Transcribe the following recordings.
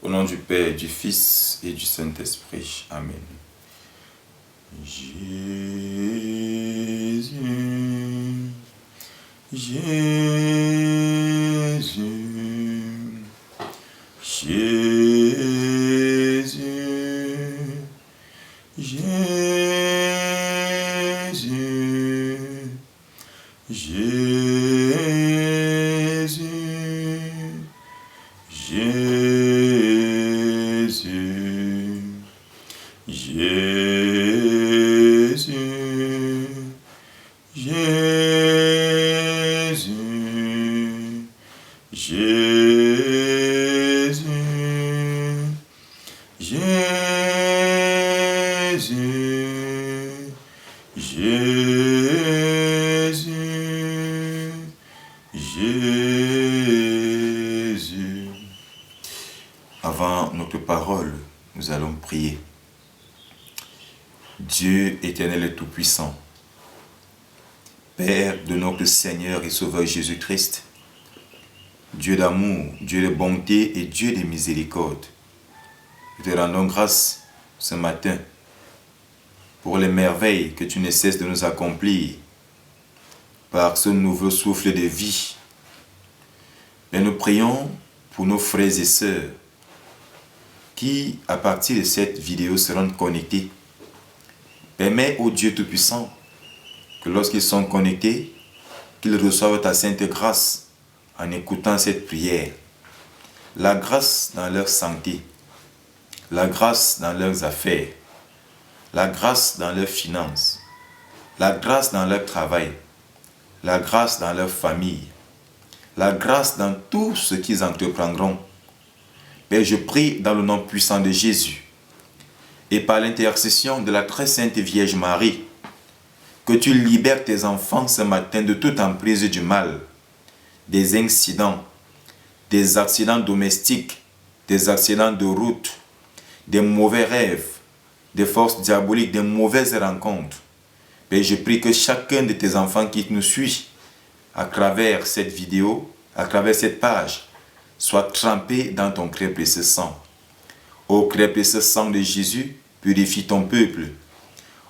Au nom du Père, du Fils et du Saint-Esprit. Amen. Jésus, Jésus, Jésus, Jésus, Jésus, Jésus, Jésus, Jésus, Jésus, Jésus, Jésus, Jésus. Avant notre parole, nous allons prier. Dieu éternel et tout-puissant, Père de notre Seigneur et Sauveur Jésus-Christ, Dieu d'amour, Dieu de bonté et Dieu de miséricorde, nous te rendons grâce ce matin pour les merveilles que tu ne cesses de nous accomplir par ce nouveau souffle de vie. Et nous prions pour nos frères et sœurs qui, à partir de cette vidéo, seront connectés. Permets au Dieu Tout-Puissant que lorsqu'ils sont connectés, qu'ils reçoivent ta sainte grâce en écoutant cette prière. La grâce dans leur santé, la grâce dans leurs affaires, la grâce dans leurs finances, la grâce dans leur travail, la grâce dans leur famille, la grâce dans tout ce qu'ils entreprendront. Père, je prie dans le nom puissant de Jésus et par l'intercession de la très sainte Vierge Marie, que tu libères tes enfants ce matin de toute emprise du mal, des incidents, des accidents domestiques, des accidents de route, des mauvais rêves, des forces diaboliques, des mauvaises rencontres. Père, je prie que chacun de tes enfants qui nous suit à travers cette vidéo, à travers cette page, soit trempé dans ton très précieux sang. Ô très précieux sang de Jésus, purifie ton peuple.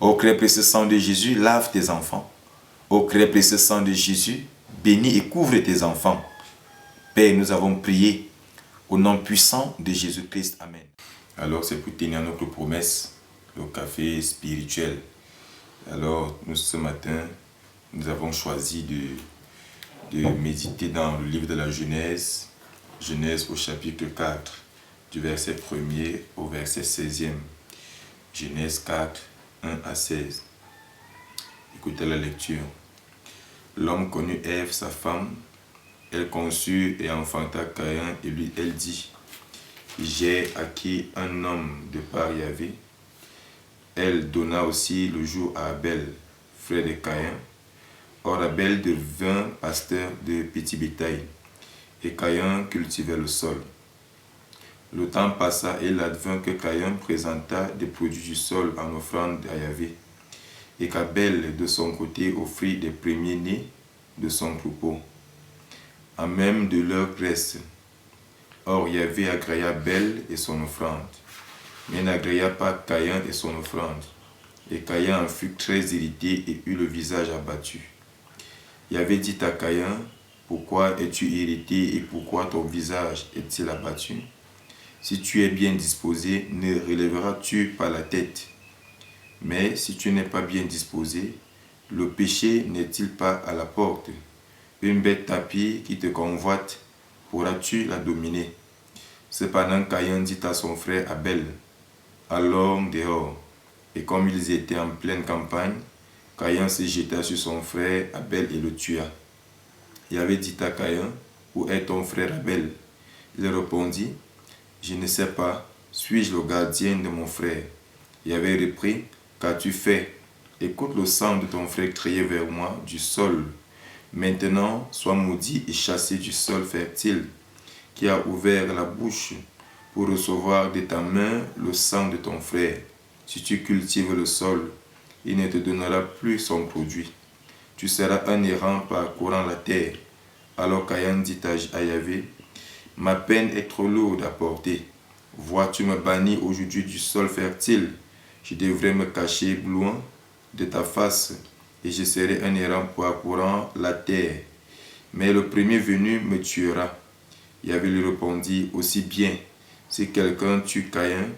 Ô très précieux sang de Jésus, lave tes enfants. Ô très précieux sang de Jésus, bénis et couvre tes enfants. Père, nous avons prié au nom puissant de Jésus-Christ. Amen. Alors, c'est pour tenir notre promesse, le café spirituel. Alors, nous, ce matin, nous avons choisi de méditer dans le livre de la Genèse, Genèse au chapitre 4, du verset 1er au verset 16e. Genèse 4, 1 à 16. Écoutez la lecture. L'homme connut Ève, sa femme. Elle conçut et enfanta Caïn, et lui, elle dit, j'ai acquis un homme de par Yahvé. Elle donna aussi le jour à Abel, frère de Caïn. Or Abel devint pasteur de petit bétail, et Caïn cultivait le sol. Le temps passa et il advint que Caïn présenta des produits du sol en offrande à Yahvé, et qu'Abel de son côté offrit des premiers-nés de son troupeau, en même de leur graisse. Or Yahvé agréa Abel et son offrande, mais n'agréa pas Caïn et son offrande. Et Caïn en fut très irrité et eut le visage abattu. Yahvé dit à Caïn, pourquoi es-tu irrité et pourquoi ton visage est-il abattu? Si tu es bien disposé, ne relèveras-tu pas la tête? Mais si tu n'es pas bien disposé, le péché n'est-il pas à la porte? Une bête tapie qui te convoite, pourras-tu la dominer? Cependant Caïn dit à son frère Abel, allons dehors. Et comme ils étaient en pleine campagne, Caïn se jeta sur son frère Abel et le tua. Yahvé dit à Caïn, où est ton frère Abel? Il répondit, je ne sais pas, suis-je le gardien de mon frère? Yahvé reprit, qu'as-tu fait? Écoute le sang de ton frère crier vers moi du sol. Maintenant, sois maudit et chassé du sol fertile, qui a ouvert la bouche pour recevoir de ta main le sang de ton frère. Si tu cultives le sol, il ne te donnera plus son produit. Tu seras un errant parcourant la terre. Alors Caïn dit à Yahvé, ma peine est trop lourde à porter. Vois, tu me bannis aujourd'hui du sol fertile. Je devrais me cacher loin de ta face, et je serai un errant parcourant la terre. Mais le premier venu me tuera. Yahvé lui répondit, aussi bien, si quelqu'un tue Caïn,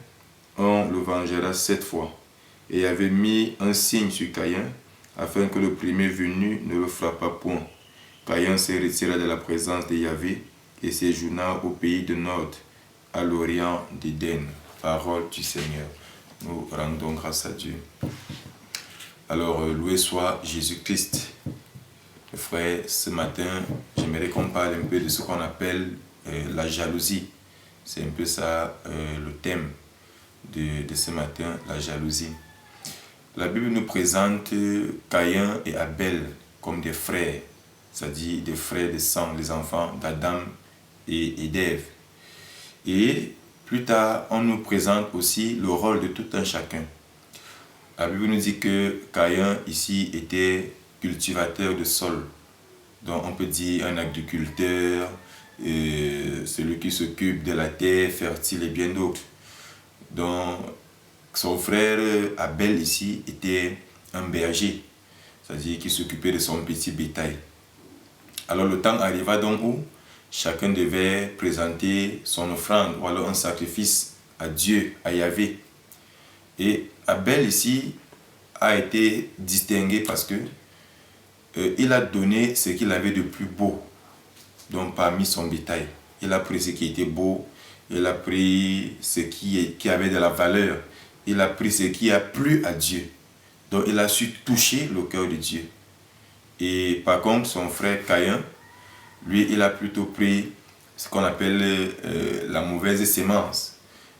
on le vengera 7 fois. Et avait mis un signe sur Caïn, afin que le premier venu ne le frappât point. Caïn se retira de la présence de Yahvé et séjourna au pays de Nod, à l'orient d'Éden. Parole du Seigneur. Nous rendons grâce à Dieu. Alors, loué soit Jésus-Christ. Frère, ce matin, j'aimerais qu'on parle un peu de ce qu'on appelle la jalousie. C'est un peu ça le thème de ce matin, la jalousie. La Bible nous présente Caïn et Abel comme des frères, c'est-à-dire des frères de sang, les enfants d'Adam et d'Ève. Et plus tard, on nous présente aussi le rôle de tout un chacun. La Bible nous dit que Caïn ici était cultivateur de sol. Donc on peut dire un agriculteur, celui qui s'occupe de la terre fertile et bien d'autres. Donc son frère Abel ici était un berger, c'est-à-dire qui s'occupait de son petit bétail. Alors le temps arriva donc où chacun devait présenter son offrande ou alors un sacrifice à Dieu, à Yahvé. Et Abel ici a été distingué parce que il a donné ce qu'il avait de plus beau, donc parmi son bétail. Il a pris ce qui était beau, il a pris ce qui avait de la valeur, il a pris ce qui a plu à Dieu. Donc il a su toucher le cœur de Dieu. Et par contre, son frère Caïn, lui, il a plutôt pris ce qu'on appelle la mauvaise sémence.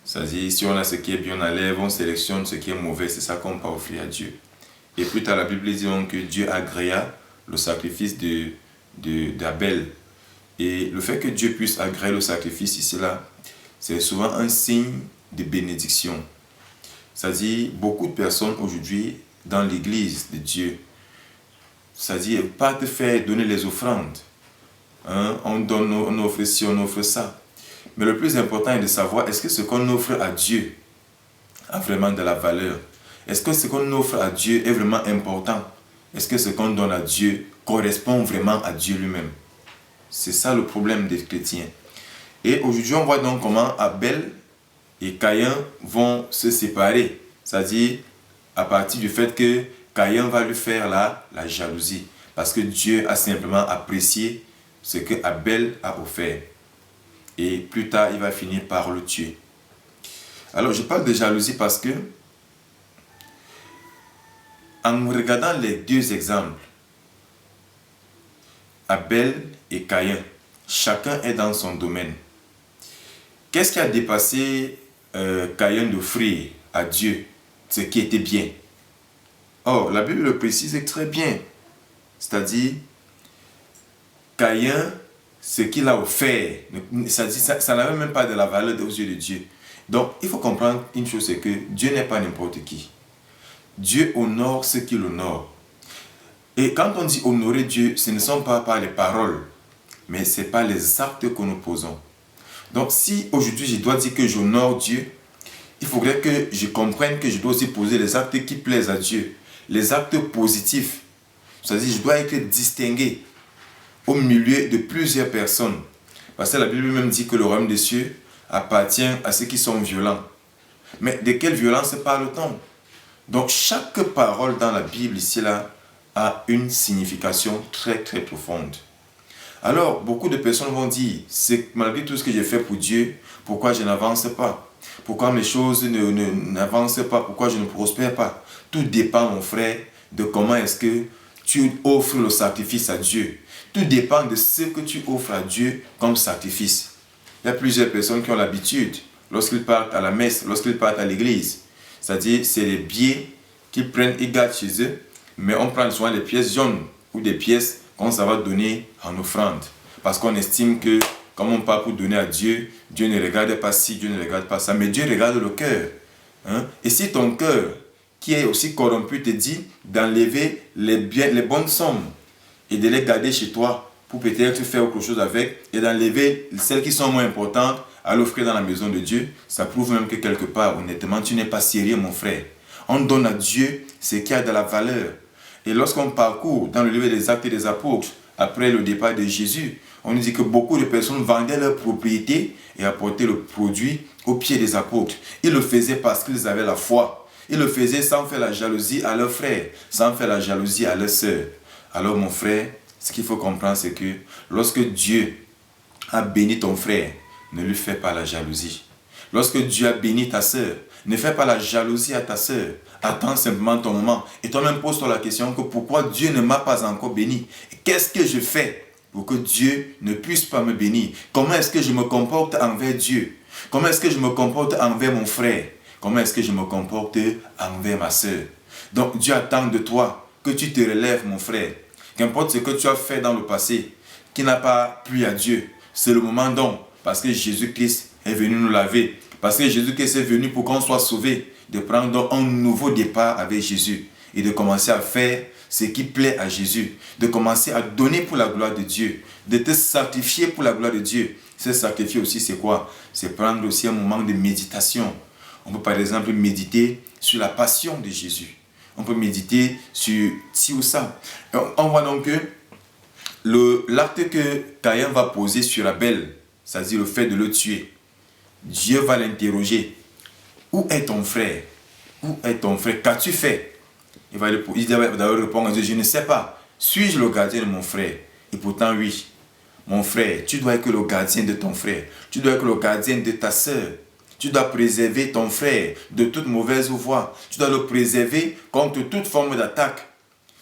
C'est-à-dire, si on a ce qui est bien, on enlève, on sélectionne ce qui est mauvais, c'est ça qu'on peut offrir à Dieu. Et plus tard, la Bible dit donc que Dieu agréa le sacrifice d'Abel. Et le fait que Dieu puisse agréer le sacrifice ici-là, c'est souvent un signe de bénédiction. C'est-à-dire, beaucoup de personnes aujourd'hui, dans l'église de Dieu, c'est-à-dire, pas te faire donner les offrandes. Hein? On donne, on offre ci, on offre ça. Mais le plus important est de savoir, est-ce que ce qu'on offre à Dieu a vraiment de la valeur? Est-ce que ce qu'on offre à Dieu est vraiment important? Est-ce que ce qu'on donne à Dieu correspond vraiment à Dieu lui-même? C'est ça le problème des chrétiens. Et aujourd'hui, on voit donc comment Abel et Caïn vont se séparer. C'est-à-dire, à partir du fait que Caïn va lui faire la jalousie. Parce que Dieu a simplement apprécié ce que Abel a offert. Et plus tard, il va finir par le tuer. Alors, je parle de jalousie parce que, en regardant les deux exemples, Abel et Caïn, chacun est dans son domaine. Qu'est-ce qui a dépassé Caïn d'offrir à Dieu ce qui était bien? Or, la Bible le précise très bien. C'est-à-dire, Caïn, ce qu'il a offert, ça n'avait même pas de la valeur aux yeux de Dieu. Donc, il faut comprendre une chose, c'est que Dieu n'est pas n'importe qui. Dieu honore ce qu'il honore. Et quand on dit honorer Dieu, ce ne sont pas par les paroles, mais c'est par les actes que nous posons. Donc, si aujourd'hui je dois dire que j'honore Dieu, il faudrait que je comprenne que je dois aussi poser les actes qui plaisent à Dieu, les actes positifs. C'est-à-dire, je dois être distingué au milieu de plusieurs personnes. Parce que la Bible même dit que le royaume des cieux appartient à ceux qui sont violents. Mais de quelle violence parle-t-on? Donc, chaque parole dans la Bible ici-là a une signification très très profonde. Alors, beaucoup de personnes vont dire, c'est malgré tout ce que j'ai fait pour Dieu, pourquoi je n'avance pas? Pourquoi mes choses n'avancent pas? Pourquoi je ne prospère pas? Tout dépend, mon frère, de comment est-ce que tu offres le sacrifice à Dieu. Tout dépend de ce que tu offres à Dieu comme sacrifice. Il y a plusieurs personnes qui ont l'habitude, lorsqu'ils partent à la messe, lorsqu'ils partent à l'église, c'est-à-dire c'est les billets qu'ils prennent et gardent chez eux, mais on prend souvent les pièces jaunes ou des pièces qu'on va donner en offrande. Parce qu'on estime que, comme on parle pour donner à Dieu, Dieu ne regarde pas ci, Dieu ne regarde pas ça, mais Dieu regarde le cœur. Hein? Et si ton cœur, qui est aussi corrompu, te dit d'enlever les bonnes sommes et de les garder chez toi pour peut-être faire autre chose avec et d'enlever celles qui sont moins importantes, à l'offrir dans la maison de Dieu, ça prouve même que quelque part, honnêtement, tu n'es pas sérieux, mon frère. On donne à Dieu ce qui a de la valeur. Et lorsqu'on parcourt dans le livre des Actes des Apôtres, après le départ de Jésus, on nous dit que beaucoup de personnes vendaient leurs propriétés et apportaient le produit aux pieds des apôtres. Ils le faisaient parce qu'ils avaient la foi. Ils le faisaient sans faire la jalousie à leurs frères, sans faire la jalousie à leurs sœurs. Alors mon frère, ce qu'il faut comprendre, c'est que lorsque Dieu a béni ton frère, ne lui fais pas la jalousie. Lorsque Dieu a béni ta sœur, ne fais pas la jalousie à ta sœur. Attends simplement ton moment. Et toi-même pose-toi la question que pourquoi Dieu ne m'a pas encore béni? Qu'est-ce que je fais pour que Dieu ne puisse pas me bénir? Comment est-ce que je me comporte envers Dieu? Comment est-ce que je me comporte envers mon frère? Comment est-ce que je me comporte envers ma sœur? Donc Dieu attend de toi que tu te relèves, mon frère. Qu'importe ce que tu as fait dans le passé, qui n'a pas plu à Dieu, c'est le moment donc, parce que Jésus-Christ est venu nous laver, parce que Jésus-Christ est venu pour qu'on soit sauvé, de prendre donc un nouveau départ avec Jésus et de commencer à faire ce qui plaît à Jésus, de commencer à donner pour la gloire de Dieu, de te sacrifier pour la gloire de Dieu. Se sacrifier aussi, c'est quoi? C'est prendre aussi un moment de méditation. On peut par exemple méditer sur la passion de Jésus. On peut méditer sur ci ou ça. On voit donc que l'acte que Caïn va poser sur Abel, c'est-à-dire le fait de le tuer, Dieu va l'interroger. Où est ton frère? Où est ton frère? Qu'as-tu fait? Il va d'abord répondre à Dieu, je ne sais pas. Suis-je le gardien de mon frère? Et pourtant oui. Mon frère, tu dois être le gardien de ton frère. Tu dois être le gardien de ta sœur. Tu dois préserver ton frère de toute mauvaise voie. Tu dois le préserver contre toute forme d'attaque.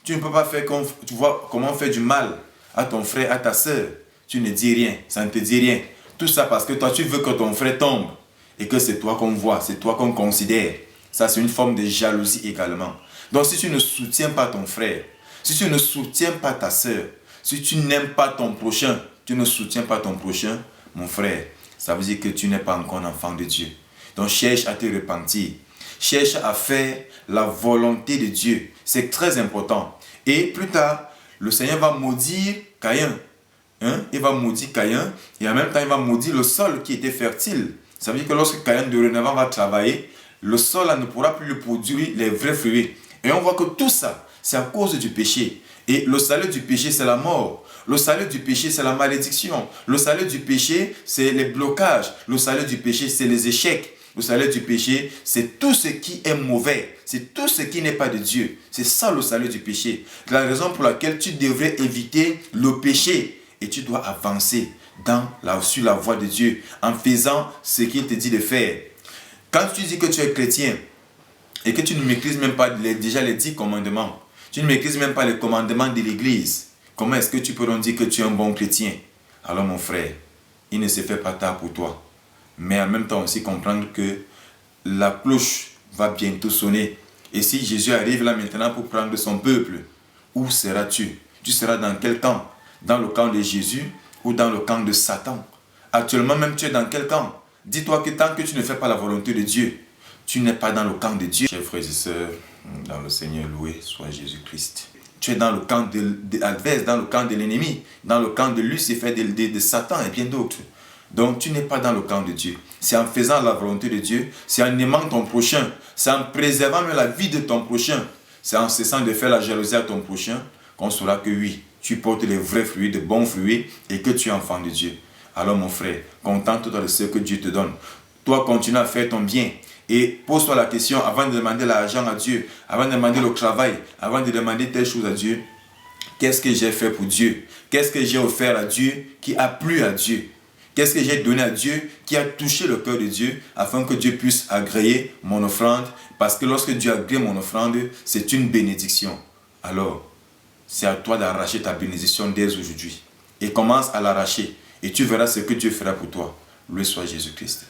Tu ne peux pas faire comme, tu vois, comment faire du mal à ton frère, à ta sœur. Tu ne dis rien, ça ne te dit rien. Tout ça parce que toi, tu veux que ton frère tombe. Et que c'est toi qu'on voit, c'est toi qu'on considère. Ça, c'est une forme de jalousie également. Donc, si tu ne soutiens pas ton frère, si tu ne soutiens pas ta sœur, si tu n'aimes pas ton prochain, tu ne soutiens pas ton prochain, mon frère, ça veut dire que tu n'es pas encore un enfant de Dieu. Donc, cherche à te repentir. Cherche à faire la volonté de Dieu. C'est très important. Et plus tard, le Seigneur va maudire Caïn. Il va maudire Caïn et en même temps, il va maudire le sol qui était fertile. Ça veut dire que lorsque Caïn dorénavant va travailler, le sol là, ne pourra plus lui produire les vrais fruits. Et on voit que tout ça, c'est à cause du péché. Et le salaire du péché, c'est la mort. Le salaire du péché, c'est la malédiction. Le salaire du péché, c'est les blocages. Le salaire du péché, c'est les échecs. Le salaire du péché, c'est tout ce qui est mauvais. C'est tout ce qui n'est pas de Dieu. C'est ça le salaire du péché. C'est la raison pour laquelle tu devrais éviter le péché. Et tu dois avancer sur la voie de Dieu en faisant ce qu'il te dit de faire. Quand tu dis que tu es chrétien et que tu ne maîtrises même pas déjà les 10 commandements, tu ne maîtrises même pas les commandements de l'Église, comment est-ce que tu peux donc dire que tu es un bon chrétien? Alors mon frère, il ne se fait pas tard pour toi. Mais en même temps aussi comprendre que la cloche va bientôt sonner. Et si Jésus arrive là maintenant pour prendre son peuple, où seras-tu? Tu seras dans quel camp? Dans le camp de Jésus ou dans le camp de Satan? Actuellement même tu es dans quel camp? Dis-toi que tant que tu ne fais pas la volonté de Dieu, tu n'es pas dans le camp de Dieu. Chers frères et sœurs, dans le Seigneur, loué soit Jésus-Christ. Tu es dans le camp de l'adverse, dans le camp de l'ennemi, dans le camp de Lucifer, de Satan et bien d'autres. Donc tu n'es pas dans le camp de Dieu. C'est en faisant la volonté de Dieu, c'est en aimant ton prochain, c'est en préservant même la vie de ton prochain, c'est en cessant de faire la jalousie à ton prochain qu'on saura que oui, tu portes les vrais fruits, de bons fruits et que tu es enfant de Dieu. Alors mon frère, contente-toi de ce que Dieu te donne. Toi, continue à faire ton bien. Et pose-toi la question avant de demander l'argent à Dieu, avant de demander le travail, avant de demander telle chose à Dieu. Qu'est-ce que j'ai fait pour Dieu? Qu'est-ce que j'ai offert à Dieu qui a plu à Dieu? Qu'est-ce que j'ai donné à Dieu qui a touché le cœur de Dieu afin que Dieu puisse agréer mon offrande? Parce que lorsque Dieu agrée mon offrande, c'est une bénédiction. Alors, c'est à toi d'arracher ta bénédiction dès aujourd'hui. Et commence à l'arracher. Et tu verras ce que Dieu fera pour toi. Loué soit Jésus-Christ.